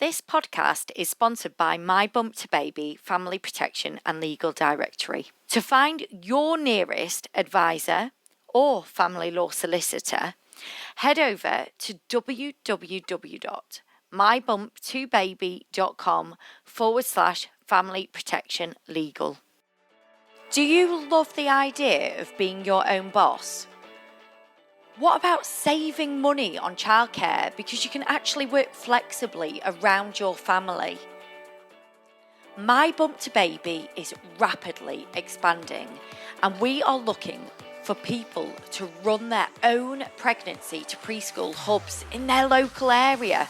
This podcast is sponsored by My Bump to Baby Family Protection and Legal Directory. To find your nearest advisor or family law solicitor, head over to www.mybumptobaby.com/family protection legal. Do you love the idea of being your own boss? What about saving money on childcare because you can actually work flexibly around your family? My Bump to Baby is rapidly expanding, and we are looking for people to run their own pregnancy to preschool hubs in their local area.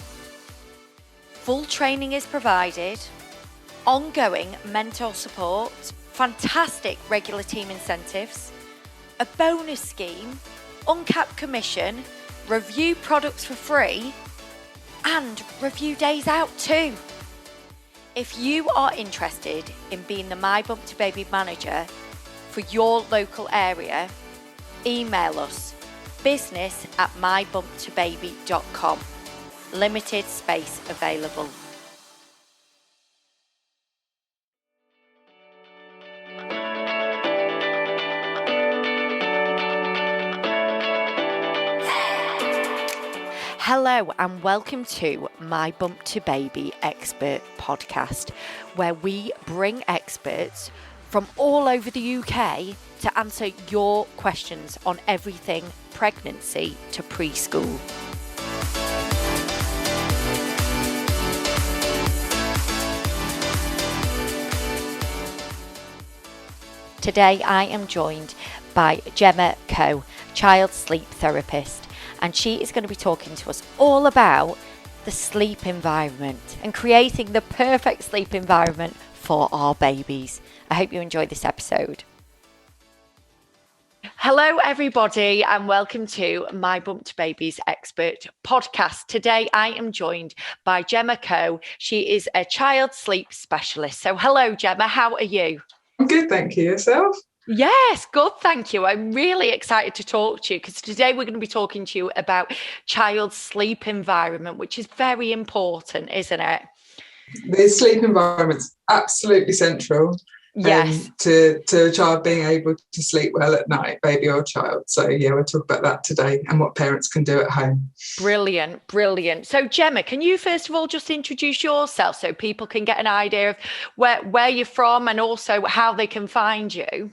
Full training is provided, ongoing mentor support, fantastic regular team incentives, a bonus scheme, uncapped commission, review products for free, and review days out too. If you are interested in being the My Bump to Baby manager for your local area, email us business@mybumptobaby.com. Limited space available. Hello and welcome to My Bump to Baby Expert Podcast, where we bring experts from all over the UK to answer your questions on everything pregnancy to preschool. Today I am joined by Gemma Coe, child sleep therapist. And she is going to be talking to us all about the sleep environment and creating the perfect sleep environment for our babies. I hope you enjoyed this episode. Hello, everybody, and welcome to My Bump to Baby's Expert Podcast. Today, I am joined by Gemma Coe. She is a child sleep specialist. So hello, Gemma. How are you? I'm good, thank you. Yourself? Yes, good, thank you. I'm really excited to talk to you because today we're going to be talking to you about child sleep environment, which is very important, isn't it? The sleep environment's absolutely central. Yes. To a child being able to sleep well at night, baby or child. So yeah, we'll talk about that today and what parents can do at home. Brilliant, brilliant. So Gemma, can you first of all just introduce yourself so people can get an idea of where you're from and also how they can find you?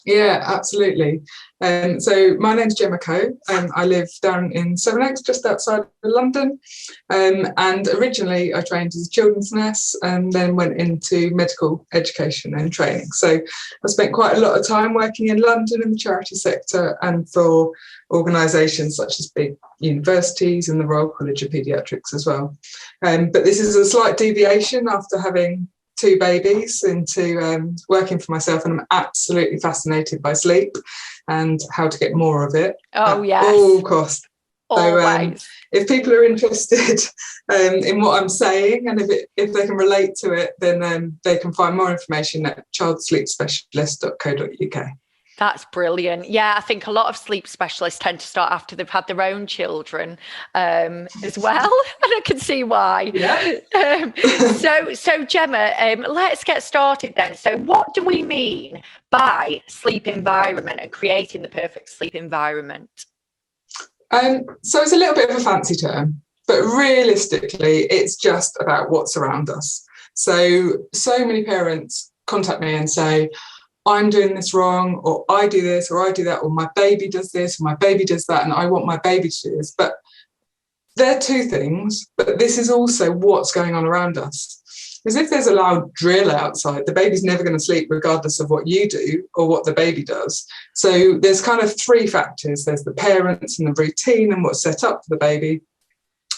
Yeah, absolutely. So my name's Gemma Coe. I live down in Sevenoaks, just outside of London. And originally I trained as a children's nurse and then went into medical education and training. So I spent quite a lot of time working in London in the charity sector and for organisations such as big universities and the Royal College of Paediatrics as well. But this is a slight deviation after having two babies into working for myself, and I'm absolutely fascinated by sleep and how to get more of it at all costs. So if people are interested in what I'm saying and if they can relate to it, then they can find more information at childsleepspecialist.co.uk. That's brilliant. Yeah, I think a lot of sleep specialists tend to start after they've had their own children as well. And I can see why. Yeah. So Gemma, let's get started then. So what do we mean by sleep environment and creating the perfect sleep environment? So it's a little bit of a fancy term, but realistically, it's just about what's around us. So many parents contact me and say, I'm doing this wrong, or I do this, or I do that, or my baby does this, or my baby does that, and I want my baby to do this. But they're two things, but this is also what's going on around us. Because if there's a loud drill outside, the baby's never going to sleep regardless of what you do or what the baby does. So there's kind of three factors. There's the parents and the routine and what's set up for the baby.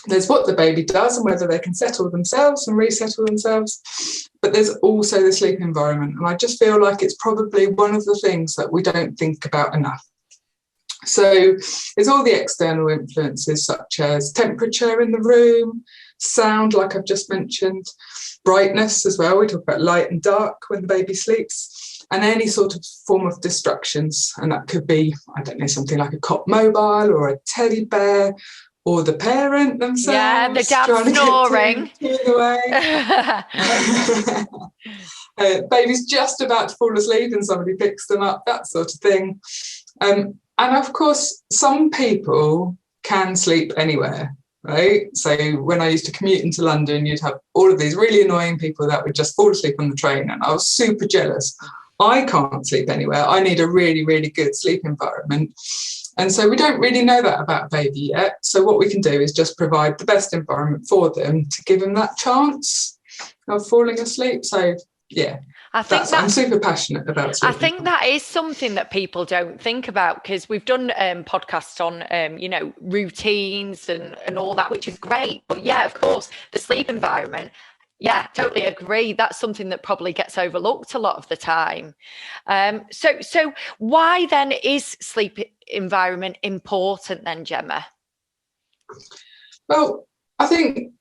There's what the baby does and whether they can settle themselves and resettle themselves. But there's also the sleep environment. And I just feel like it's probably one of the things that we don't think about enough. So it's all the external influences such as temperature in the room, sound, like I've just mentioned, brightness as well. We talk about light and dark when the baby sleeps, and any sort of form of distractions. And that could be, I don't know, something like a cot mobile or a teddy bear or the parent themselves. Yeah, the dad's snoring. Baby's just about to fall asleep and somebody picks them up, that sort of thing. And of course, some people can sleep anywhere, right? So when I used to commute into London, you'd have all of these really annoying people that would just fall asleep on the train, and I was super jealous. I can't sleep anywhere. I need a really, really good sleep environment. And so we don't really know that about a baby yet. So what we can do is just provide the best environment for them to give them that chance of falling asleep. So, yeah. I'm super passionate about sleep. I think that is something that people don't think about, because we've done podcasts on, routines and all that, which is great. But yeah, of course, the sleep environment. Yeah, totally agree. That's something that probably gets overlooked a lot of the time. So why then is sleep environment important then, Gemma? Well, I think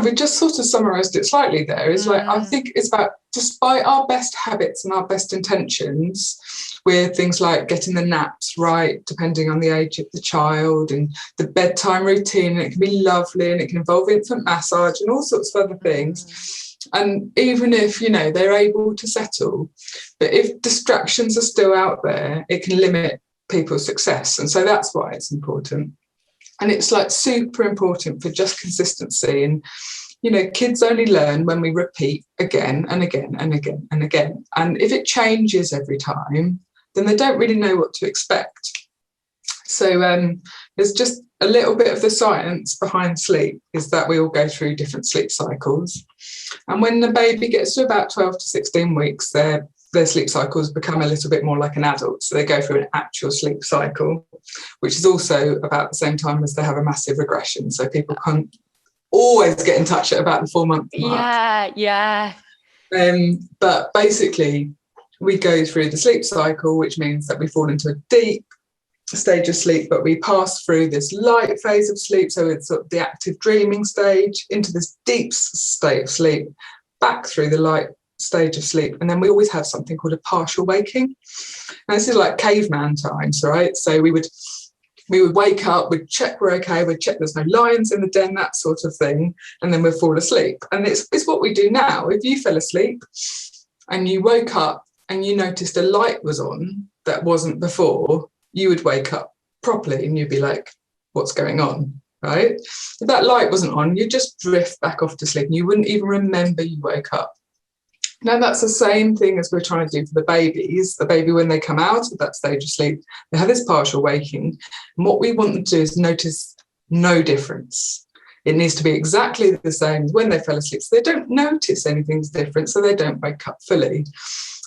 we just sort of summarised it slightly there. Is like, I think it's about, despite our best habits and our best intentions, with things like getting the naps right, depending on the age of the child, and the bedtime routine, and it can be lovely, and it can involve infant massage and all sorts of other things. And even if, they're able to settle, but if distractions are still out there, it can limit people's success. And so that's why it's important. And it's like super important for just consistency. And, kids only learn when we repeat again and again and again and again. And if it changes every time, then they don't really know what to expect. So there's just a little bit of the science behind sleep, is that we all go through different sleep cycles. And when the baby gets to about 12 to 16 weeks, their sleep cycles become a little bit more like an adult. So they go through an actual sleep cycle, which is also about the same time as they have a massive regression. So people can't always get in touch at about the 4-month mark. Yeah. But basically, we go through the sleep cycle, which means that we fall into a deep stage of sleep, but we pass through this light phase of sleep. So it's sort of the active dreaming stage, into this deep state of sleep, back through the light stage of sleep, and then we always have something called a partial waking. And this is like caveman times, right? So we would wake up, we'd check we're okay, we'd check there's no lions in the den, that sort of thing, and then we'd fall asleep. And it's what we do now. If you fell asleep and you woke up and you noticed a light was on that wasn't before, you would wake up properly and you'd be like, what's going on, right? If that light wasn't on, you'd just drift back off to sleep and you wouldn't even remember you woke up. Now, that's the same thing as we're trying to do for the babies. The baby, when they come out of that stage of sleep, they have this partial waking. And what we want them to do is notice no difference. It needs to be exactly the same as when they fell asleep. So they don't notice anything's different, so they don't wake up fully.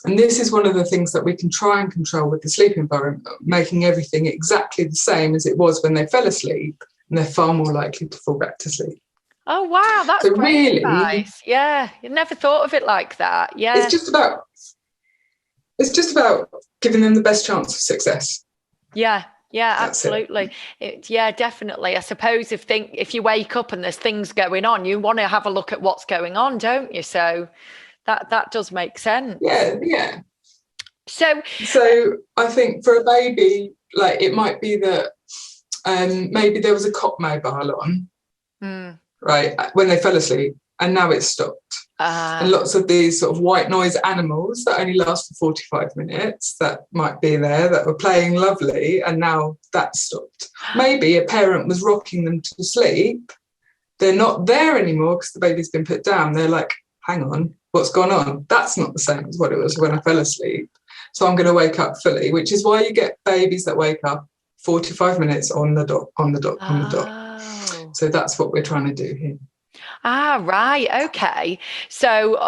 And this is one of the things that we can try and control with the sleep environment, making everything exactly the same as it was when they fell asleep, and they're far more likely to fall back to sleep. Oh, wow, that's so great advice. Yeah, you never thought of it like that. Yeah. It's just about giving them the best chance of success. Yeah, absolutely. Definitely. I suppose if you wake up and there's things going on, you want to have a look at what's going on, don't you? So that does make sense. Yeah. So I think for a baby, like, it might be that maybe there was a cot mobile on. Right, when they fell asleep, and now it's stopped. And lots of these sort of white noise animals that only last for 45 minutes that might be there, that were playing lovely, and now that's stopped. Maybe a parent was rocking them to sleep. They're not there anymore because the baby's been put down. They're like, hang on, what's gone on? That's not the same as what it was when I fell asleep. So I'm going to wake up fully, which is why you get babies that wake up 45 minutes on the dot. So that's what we're trying to do here. Right. Okay. So,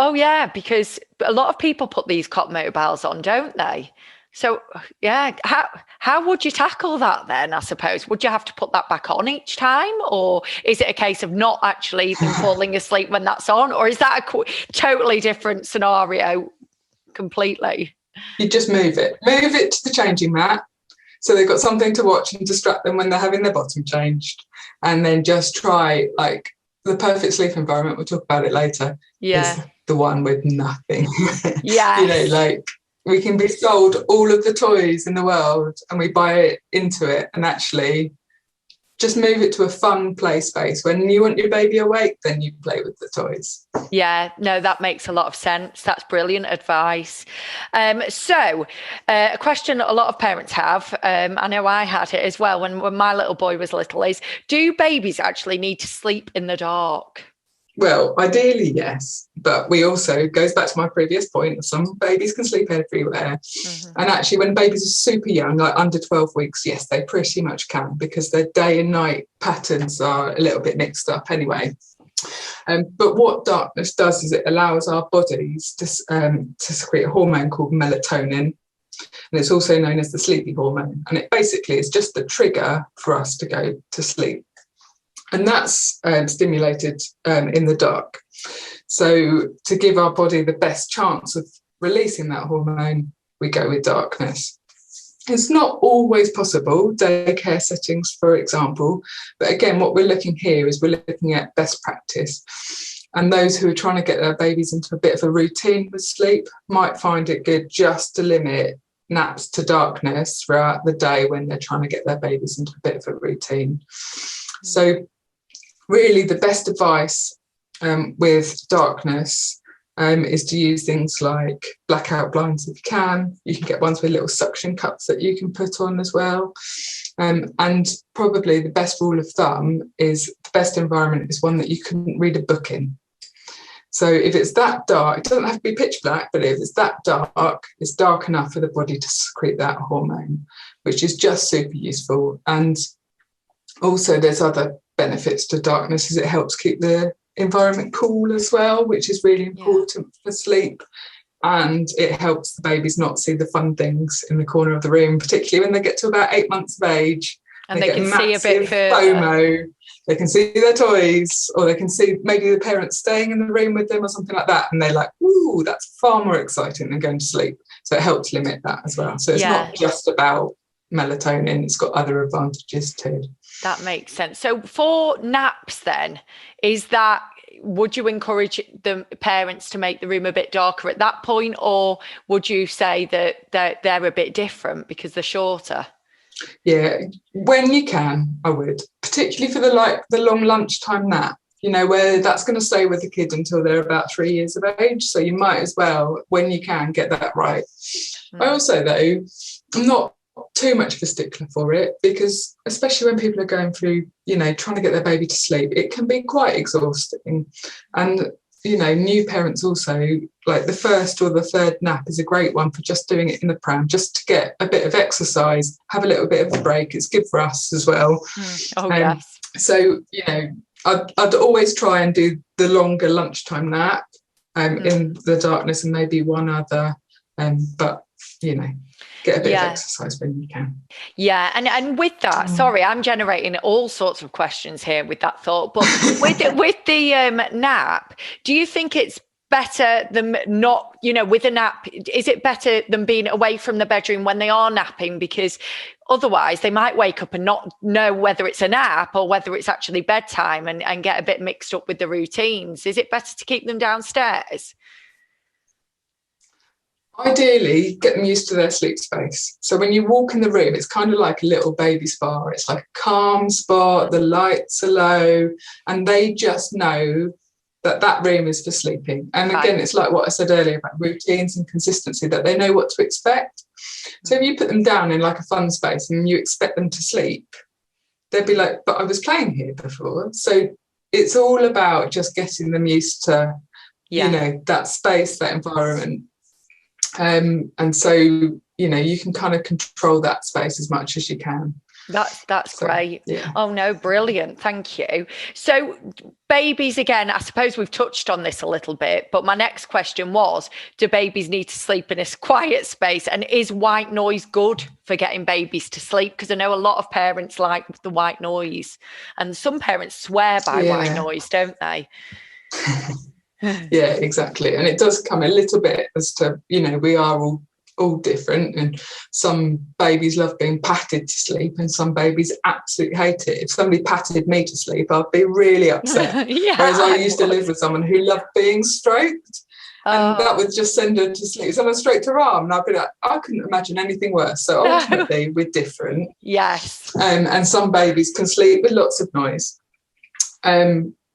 because a lot of people put these cot mobiles on, don't they? So, yeah, how would you tackle that then, I suppose? Would you have to put that back on each time? Or is it a case of not actually even falling asleep when that's on? Or is that a totally different scenario completely? You just move it to the changing mat. So they've got something to watch and distract them when they're having their bottom changed. And then just try, like, the perfect sleep environment, we'll talk about it later, is the one with nothing. Yeah. Like, we can be sold all of the toys in the world and we buy it into it. And actually, just move it to a fun play space. When you want your baby awake, then you play with the toys. Yeah, no, that makes a lot of sense. That's brilliant advice. So a question a lot of parents have, I know I had it as well when my little boy was little, is do babies actually need to sleep in the dark? Well, ideally, yes. But we also, goes back to my previous point, some babies can sleep everywhere. Mm-hmm. And actually, when babies are super young, like under 12 weeks, yes, they pretty much can, because their day and night patterns are a little bit mixed up anyway. But what darkness does is it allows our bodies to secrete a hormone called melatonin. And it's also known as the sleepy hormone. And it basically is just the trigger for us to go to sleep. And that's stimulated in the dark. So to give our body the best chance of releasing that hormone, we go with darkness. It's not always possible, daycare settings, for example. But again, what we're looking here is we're looking at best practice. And those who are trying to get their babies into a bit of a routine with sleep might find it good just to limit naps to darkness throughout the day when they're trying to get their babies into a bit of a routine. So really the best advice with darkness is to use things like blackout blinds if you can. You can get ones with little suction cups that you can put on as well. And probably the best rule of thumb is the best environment is one that you couldn't read a book in. So if it's that dark, it doesn't have to be pitch black, but if it's that dark, it's dark enough for the body to secrete that hormone, which is just super useful. And also there's other benefits to darkness, as it helps keep the environment cool as well, which is really important for sleep. And it helps the babies not see the fun things in the corner of the room, particularly when they get to about 8 months of age. And they can see a bit further. FOMO. They can see their toys, or they can see maybe the parents staying in the room with them or something like that. And they're like, ooh, that's far more exciting than going to sleep. So it helps limit that as well. So it's not just about melatonin, it's got other advantages too. That makes sense. So for naps then, would you encourage the parents to make the room a bit darker at that point, or would you say that they're a bit different because they're shorter? Yeah, when you can, I would, particularly for the long lunchtime nap, where that's going to stay with the kid until they're about 3 years of age. So you might as well, when you can, get that right. I also, though, I'm not too much of a stickler for it, because especially when people are going through, trying to get their baby to sleep, it can be quite exhausting. And new parents also, like the first or the third nap is a great one for just doing it in the pram, just to get a bit of exercise, have a little bit of a break. It's good for us as well. Yes. So, I'd always try and do the longer lunchtime nap in the darkness, and maybe one other, but, get a bit of exercise when you can. Yeah, and with that, sorry, I'm generating all sorts of questions here with that thought. But with the nap, do you think it's better than not, with a nap, is it better than being away from the bedroom when they are napping? Because otherwise they might wake up and not know whether it's a nap or whether it's actually bedtime and get a bit mixed up with the routines. Is it better to keep them downstairs? Ideally, get them used to their sleep space. So when you walk in the room, it's kind of like a little baby spa. It's like a calm spot, the lights are low, and they just know that room is for sleeping. And again, it's like what I said earlier about routines and consistency, that they know what to expect. So if you put them down in like a fun space and you expect them to sleep, they'd be like, but I was playing here before. So it's all about just getting them used to, that space, that environment. And so, you can kind of control that space as much as you can. That's great. Yeah. Oh, no, brilliant. Thank you. So babies, again, I suppose we've touched on this a little bit, but my next question was, do babies need to sleep in a quiet space? And is white noise good for getting babies to sleep? Because I know a lot of parents like the white noise, and some parents swear by white noise, don't they? Yeah, exactly. And it does come a little bit as to, we are all different, and some babies love being patted to sleep and some babies absolutely hate it. If somebody patted me to sleep, I'd be really upset. Whereas I used to live with someone who loved being stroked. And that would just send her to sleep. Someone straight to her arm, and I'd be like, I couldn't imagine anything worse. So ultimately, we're different. Yes. And some babies can sleep with lots of noise.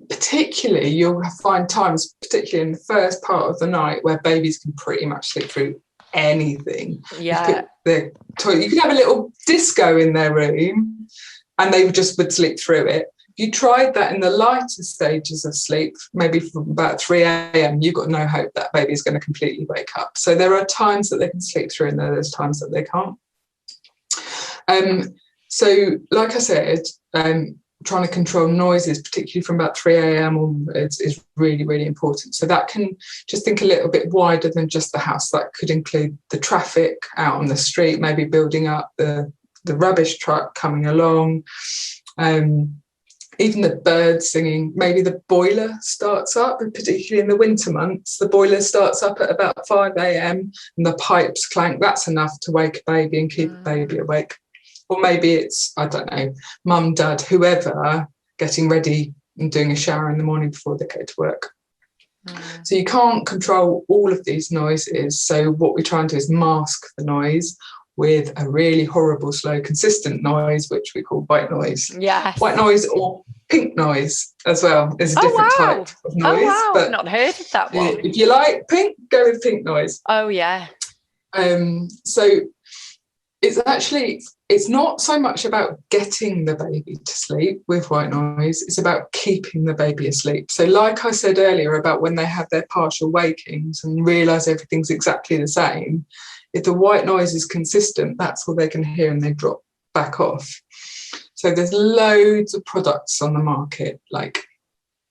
Particularly, you'll find times, particularly in the first part of the night, where babies can pretty much sleep through anything. Yeah. You could have a little disco in their room, and they would sleep through it. You tried that in the lighter stages of sleep, maybe from about 3 a.m, you've got no hope that baby is going to completely wake up. So there are times that they can sleep through, and there's times that they can't. So like I said, trying to control noises, particularly from about 3 a.m. onwards, is really, really important. So that can just think a little bit wider than just the house. That could include the traffic out on the street, maybe building up the rubbish truck coming along, even the birds singing. Maybe the boiler starts up, and particularly in the winter months, the boiler starts up at about 5 a.m. and the pipes clank. That's enough to wake a baby and keep a baby awake. Or maybe it's, I don't know, mum, dad, whoever, getting ready and doing a shower in the morning before they go to work. So you can't control all of these noises. So what we try and do is mask the noise with a really horrible, slow, consistent noise, which we call white noise. Yes. White noise or pink noise as well is a different type of noise. Oh, wow. But I've not heard of that one. If you like pink, go with pink noise. Oh, yeah. So it's not so much about getting the baby to sleep with white noise, it's about keeping the baby asleep. So like I said earlier about when they have their partial wakings and realise everything's exactly the same, if the white noise is consistent, that's all they can hear and they drop back off. So there's loads of products on the market, like,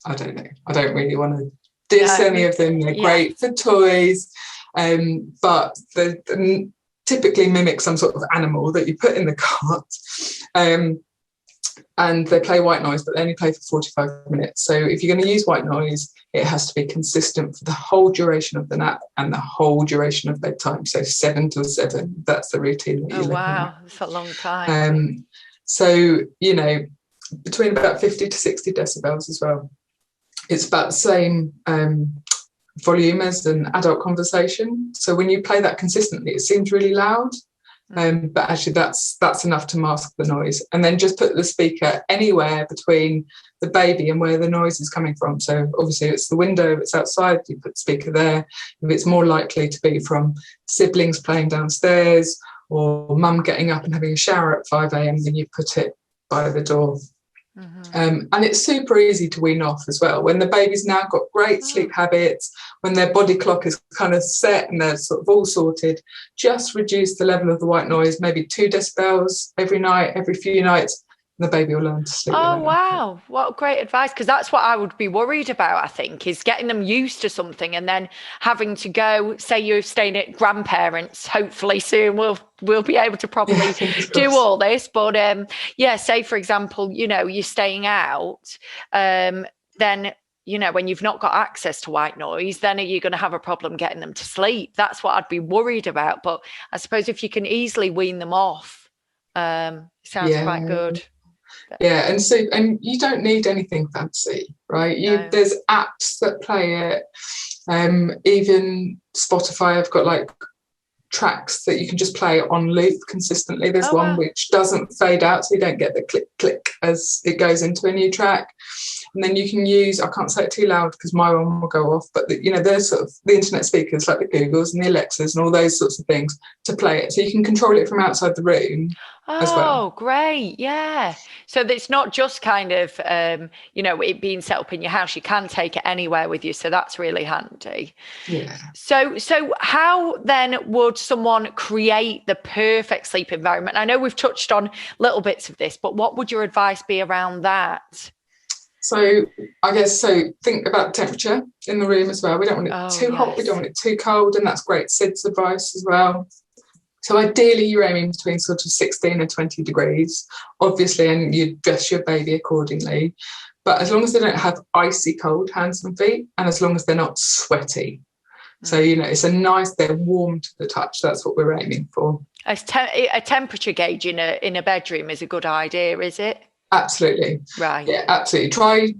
I don't know, I don't really want to diss any of them. They're great for toys, but they typically mimic some sort of animal that you put in the cart. And they play white noise, but they only play for 45 minutes. So if you're going to use white noise, it has to be consistent for the whole duration of the nap and the whole duration of bedtime. So 7 till 7, that's the routine that you're looking at. That's a long time. So, between about 50 to 60 decibels as well. It's about the same volume as an adult conversation. So when you play that consistently, it seems really loud. But actually that's enough to mask the noise. And then just put the speaker anywhere between the baby and where the noise is coming from. So obviously it's the window, if it's outside, you put the speaker there. If it's more likely to be from siblings playing downstairs or mum getting up and having a shower at 5 a.m, then you put it by the door. And it's super easy to wean off as well. When the baby's now got great sleep habits, when their body clock is kind of set and they're sort of all sorted, just reduce the level of the white noise, maybe 2 decibels every night, every few nights, and the baby will learn to sleep. Oh, wow. What great advice. Because that's what I would be worried about, I think, is getting them used to something and then having to go, say you're staying at grandparents, hopefully soon we'll be able to probably do all this. But say, for example, you're staying out, then, when you've not got access to white noise, then are you going to have a problem getting them to sleep? That's what I'd be worried about. But I suppose if you can easily wean them off, it sounds quite good. Yeah, and you don't need anything fancy, right? There's apps that play it. Even Spotify have got like tracks that you can just play on loop consistently. There's one which doesn't fade out, so you don't get the click click as it goes into a new track. And then you can use, I can't say it too loud because my one will go off, but there's sort of the internet speakers like the Googles and the Alexas and all those sorts of things to play it. So you can control it from outside the room as well. Oh, great. Yeah. So it's not just kind of, it being set up in your house. You can take it anywhere with you. So that's really handy. Yeah. So how then would someone create the perfect sleep environment? I know we've touched on little bits of this, but what would your advice be around that? So I guess, think about the temperature in the room as well. We don't want it too hot, we don't want it too cold, and that's great Sid's advice as well. So ideally you're aiming between sort of 16 and 20 degrees, obviously, and you dress your baby accordingly. But as long as they don't have icy cold hands and feet, and as long as they're not sweaty. So, it's they're warm to the touch. That's what we're aiming for. A temperature gauge in a bedroom is a good idea, is it? Absolutely. Right. Yeah, absolutely. Try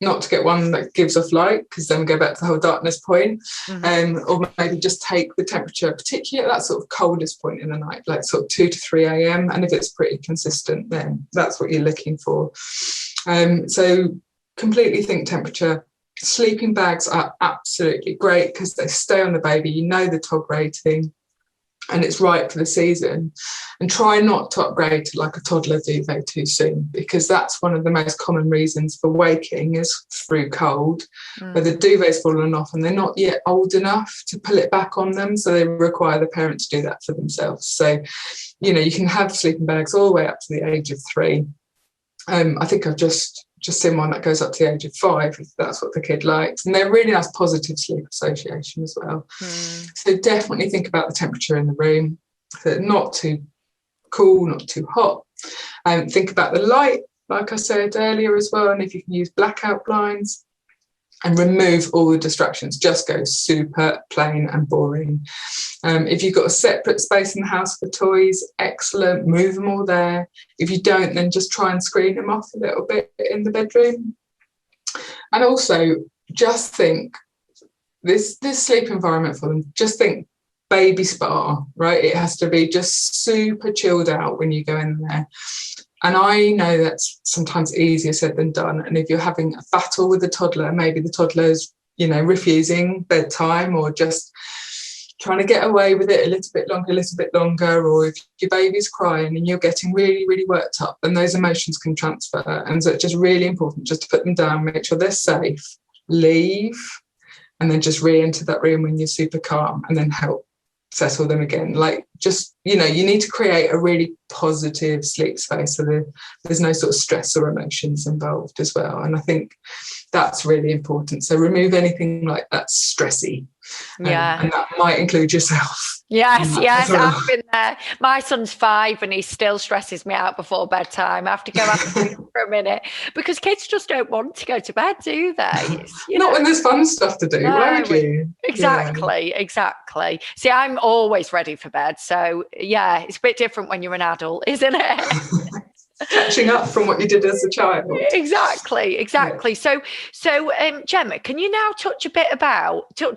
not to get one that gives off light, because then we go back to the whole darkness point. Or maybe just take the temperature, particularly at that sort of coldest point in the night, like sort of 2 to 3 a.m. And if it's pretty consistent, then that's what you're looking for. So completely think temperature. Sleeping bags are absolutely great because they stay on the baby. You know the TOG rating, and it's right for the season. And try not to upgrade to like a toddler duvet too soon, because that's one of the most common reasons for waking is through cold, where the duvet's fallen off and they're not yet old enough to pull it back on them, so they require the parent to do that for themselves. So, you know, you can have sleeping bags all the way up to the age of 3. I think I've just seen one that goes up to the age of 5, if that's what the kid likes. And they're really nice positive sleep association as well. So definitely think about the temperature in the room. So not too cool, not too hot. Think about the light, like I said earlier as well. And if you can use blackout blinds, and remove all the distractions. Just go super plain and boring. If you've got a separate space in the house for toys, excellent, move them all there. If you don't, then just try and screen them off a little bit in the bedroom. And also just think this sleep environment for them, just think baby spa, right? It has to be just super chilled out when you go in there. And I know that's sometimes easier said than done. And if you're having a battle with a toddler, maybe the toddler's, you know, refusing bedtime or just trying to get away with it a little bit longer, or if your baby's crying and you're getting really, really worked up, then those emotions can transfer. And so it's just really important just to put them down, make sure they're safe, leave, and then just re-enter that room when you're super calm, and then help settle them again. Like, just, you know, you need to create a really positive sleep space so there's no sort of stress or emotions involved as well. And I think that's really important. So remove anything like that's stressy. And that might include yourself. Yes, I've been there. My son's 5 and he still stresses me out before bedtime. I have to go out for a minute because kids just don't want to go to bed, do they? Not when there's fun stuff to do, won't you? Exactly. See, I'm always ready for bed. So, yeah, it's a bit different when you're an adult, isn't it? Catching up from what you did as a child. Exactly. Yeah. So Gemma, can you now touch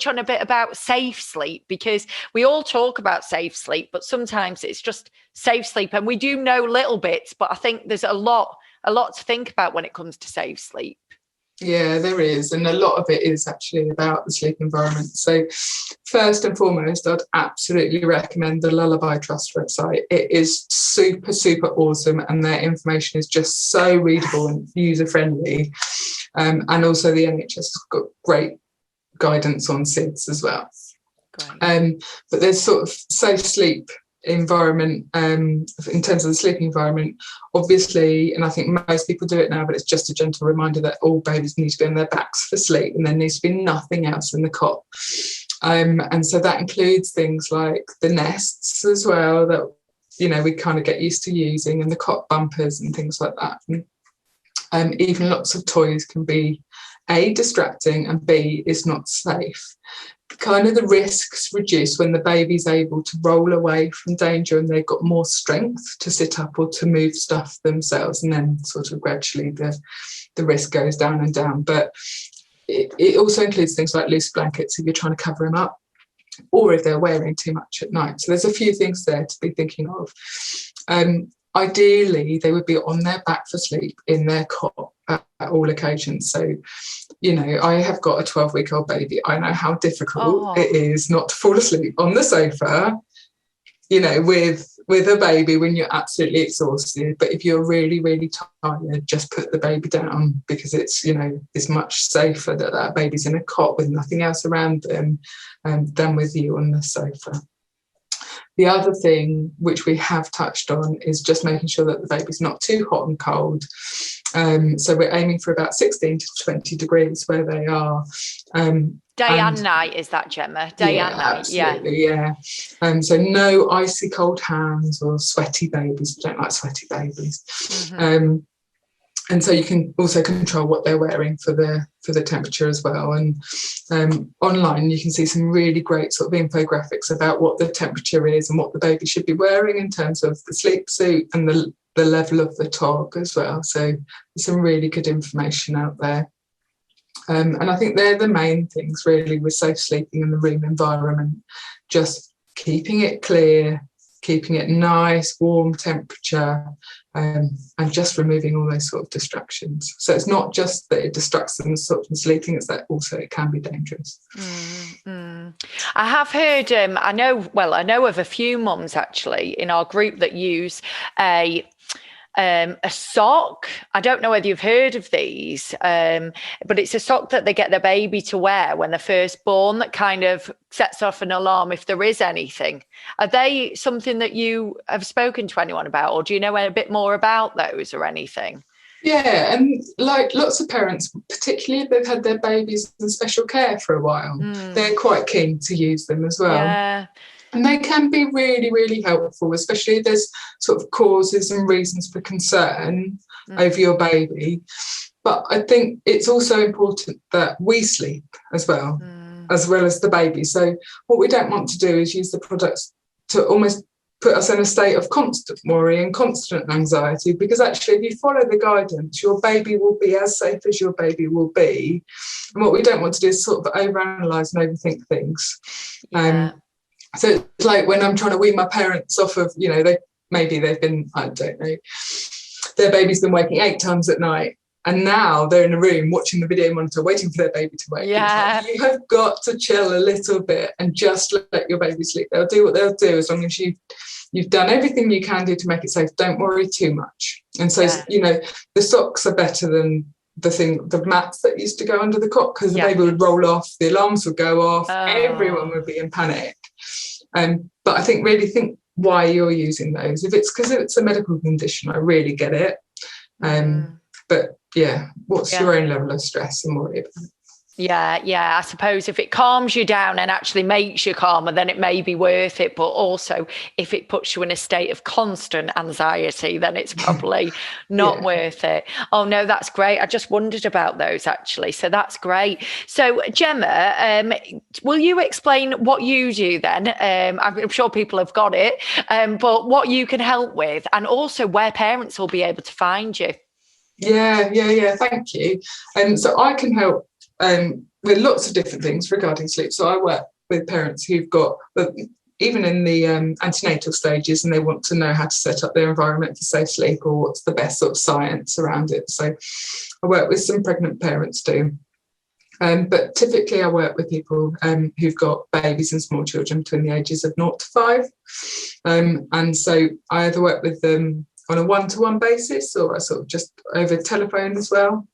on a bit about safe sleep? Because we all talk about safe sleep, but sometimes it's just safe sleep, and we do know little bits, but I think there's a lot to think about when it comes to safe sleep. Yeah, there is. And a lot of it is actually about the sleep environment. So first and foremost, I'd absolutely recommend the Lullaby Trust website. It is super, super awesome. And their information is just so readable and user-friendly. And also the NHS has got great guidance on SIDS as well. Great. But there's sort of safe sleep environment in terms of the sleeping environment, obviously, and I think most people do it now, but it's just a gentle reminder that all babies need to be on their backs for sleep, and there needs to be nothing else in the cot. And so that includes things like the nests as well, that, you know, we kind of get used to using, and the cot bumpers and things like that. And even lots of toys can be A, distracting, and B, is not safe. Kind of the risks reduce when the baby's able to roll away from danger and they've got more strength to sit up or to move stuff themselves, and then sort of gradually the risk goes down and down. But it also includes things like loose blankets if you're trying to cover them up, or if they're wearing too much at night. So there's a few things there to be thinking of. Ideally, they would be on their back for sleep in their cot at all occasions. So, you know, I have got a 12-week-old baby. I know how difficult it is not to fall asleep on the sofa, you know, with a baby when you're absolutely exhausted. But if you're really, really tired, just put the baby down, because it's, you know, it's much safer that baby's in a cot with nothing else around them than with you on the sofa. The other thing which we have touched on is just making sure that the baby's not too hot and cold. So we're aiming for about 16 to 20 degrees where they are. Day and night, is that, Gemma? Day and night, absolutely, yeah. So no icy cold hands or sweaty babies. We don't like sweaty babies. Mm-hmm. And so you can also control what they're wearing for the temperature as well. And online you can see some really great sort of infographics about what the temperature is and what the baby should be wearing in terms of the sleep suit and the level of the TOG as well. So there's some really good information out there. And I think they're the main things really with safe sleeping in the room environment, just keeping it clear, keeping it nice, warm temperature, and just removing all those sort of distractions. So it's not just that it distracts them from sleeping, it's that also it can be dangerous. I have heard, I know of a few mums actually in our group that use a sock. I don't know whether you've heard of these, but it's a sock that they get their baby to wear when they're first born that kind of sets off an alarm if there is anything. Are they something that you have spoken to anyone about, or do you know a bit more about those or anything? Yeah, and like lots of parents, particularly if they've had their babies in special care for a while, they're quite keen to use them as well. Yeah. And they can be really, really helpful, especially if there's sort of causes and reasons for concern over your baby. But I think it's also important that we sleep as well as the baby. So what we don't want to do is use the products to almost put us in a state of constant worry and constant anxiety, because actually if you follow the guidance, your baby will be as safe as your baby will be. And what we don't want to do is sort of overanalyze and overthink things. So it's like when I'm trying to wean my parents off of, they've been, I don't know, their baby's been waking 8 times at night, and now they're in a room watching the video monitor waiting for their baby to wake. Yeah. Like, you have got to chill a little bit and just let your baby sleep. They'll do what they'll do as long as you've done everything you can do to make it safe. Don't worry too much. And so, the socks are better than the mats that used to go under the cot, because the baby would roll off, the alarms would go off, everyone would be in panic. But I think why you're using those. If it's a medical condition, I really get it. But yeah, what's your own level of stress and worry about it? Yeah. I suppose if it calms you down and actually makes you calmer, then it may be worth it. But also, if it puts you in a state of constant anxiety, then it's probably not worth it. Oh, no, that's great. I just wondered about those, actually. So that's great. So, Gemma, will you explain what you do then? I'm sure people have got it, but what you can help with, and also where parents will be able to find you. Yeah. Thank you. So I can help with lots of different things regarding sleep. So I work with parents who've got, even in the antenatal stages, and they want to know how to set up their environment for safe sleep, or what's the best sort of science around it. So I work with some pregnant parents too. But typically I work with people who've got babies and small children between the ages of 0 to 5. And so I either work with them on a one-to-one basis, or I sort of just over telephone as well.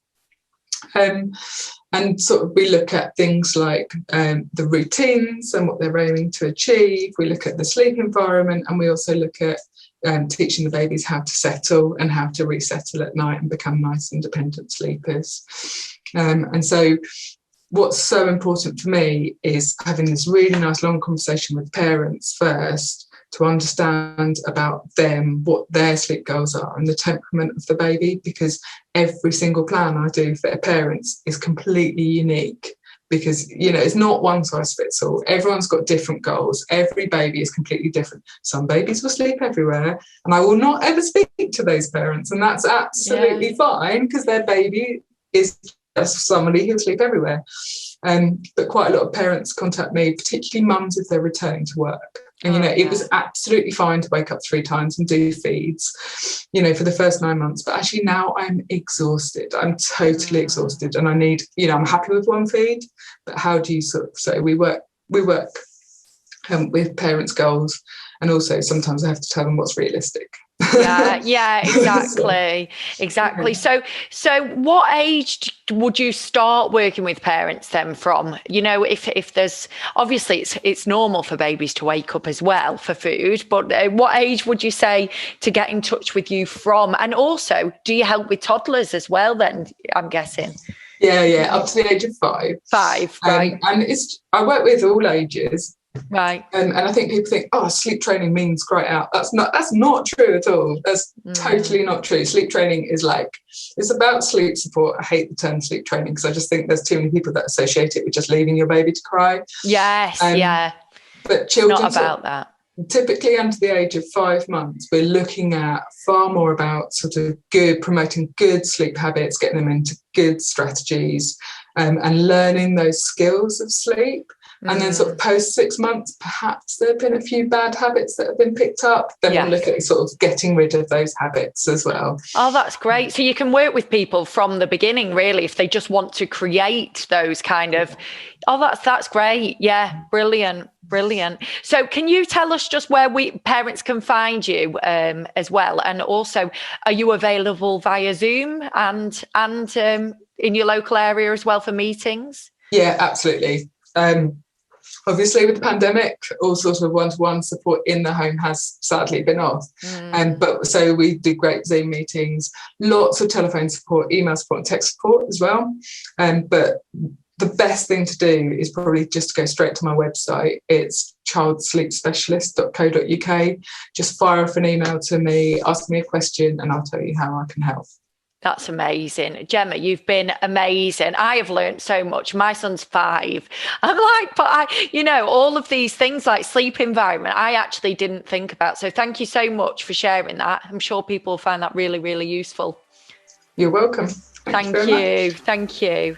And sort of we look at things like the routines and what they're aiming to achieve. We look at the sleep environment, and we also look at teaching the babies how to settle and how to resettle at night and become nice independent sleepers. And so what's so important for me is having this really nice long conversation with parents first, to understand about them, what their sleep goals are and the temperament of the baby, because every single plan I do for parents is completely unique, because, it's not one size fits all. Everyone's got different goals. Every baby is completely different. Some babies will sleep everywhere, and I will not ever speak to those parents, and that's absolutely fine, because their baby is just somebody who'll sleep everywhere. But quite a lot of parents contact me, particularly mums if they're returning to work. And, it was absolutely fine to wake up 3 times and do feeds, for the first 9 months. But actually now I'm exhausted. I'm totally exhausted. And I need, I'm happy with 1 feed. But how do you so we work with parents' goals. And also sometimes I have to tell them what's realistic. Yeah, exactly. So what age would you start working with parents then from? If there's, obviously it's normal for babies to wake up as well for food, but what age would you say to get in touch with you from? And also, do you help with toddlers as well then, I'm guessing? Yeah, up to the age of 5. 5, right. And I work with all ages. Right. And I think people think, sleep training means great out. That's not true at all. That's totally not true. Sleep training is it's about sleep support. I hate the term sleep training, because I just think there's too many people that associate it with just leaving your baby to cry. Yes, But children, not about that. Typically under the age of 5 months, we're looking at far more about sort of promoting good sleep habits, getting them into good strategies, and learning those skills of sleep. And then sort of post 6 months, perhaps there have been a few bad habits that have been picked up. Then we'll look at sort of getting rid of those habits as well. Oh, that's great. So you can work with people from the beginning, really, if they just want to create those kind of, that's great. Yeah, brilliant. So can you tell us just where parents can find you as well? And also, are you available via Zoom and in your local area as well for meetings? Yeah, absolutely. Obviously, with the pandemic, all sort of one-to-one support in the home has sadly been off. But so we do great Zoom meetings, lots of telephone support, email support, and text support as well. But the best thing to do is probably just to go straight to my website. It's childsleepspecialist.co.uk. Just fire off an email to me, ask me a question, and I'll tell you how I can help. That's amazing. Gemma, you've been amazing. I have learned so much. My son's 5. I'm like, but all of these things like sleep environment, I actually didn't think about. So thank you so much for sharing that. I'm sure people will find that really, really useful. You're welcome. Thank you. Thank you.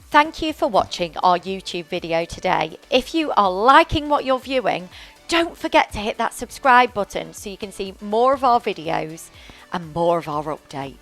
Thank you for watching our YouTube video today. If you are liking what you're viewing, don't forget to hit that subscribe button so you can see more of our videos and more of our updates.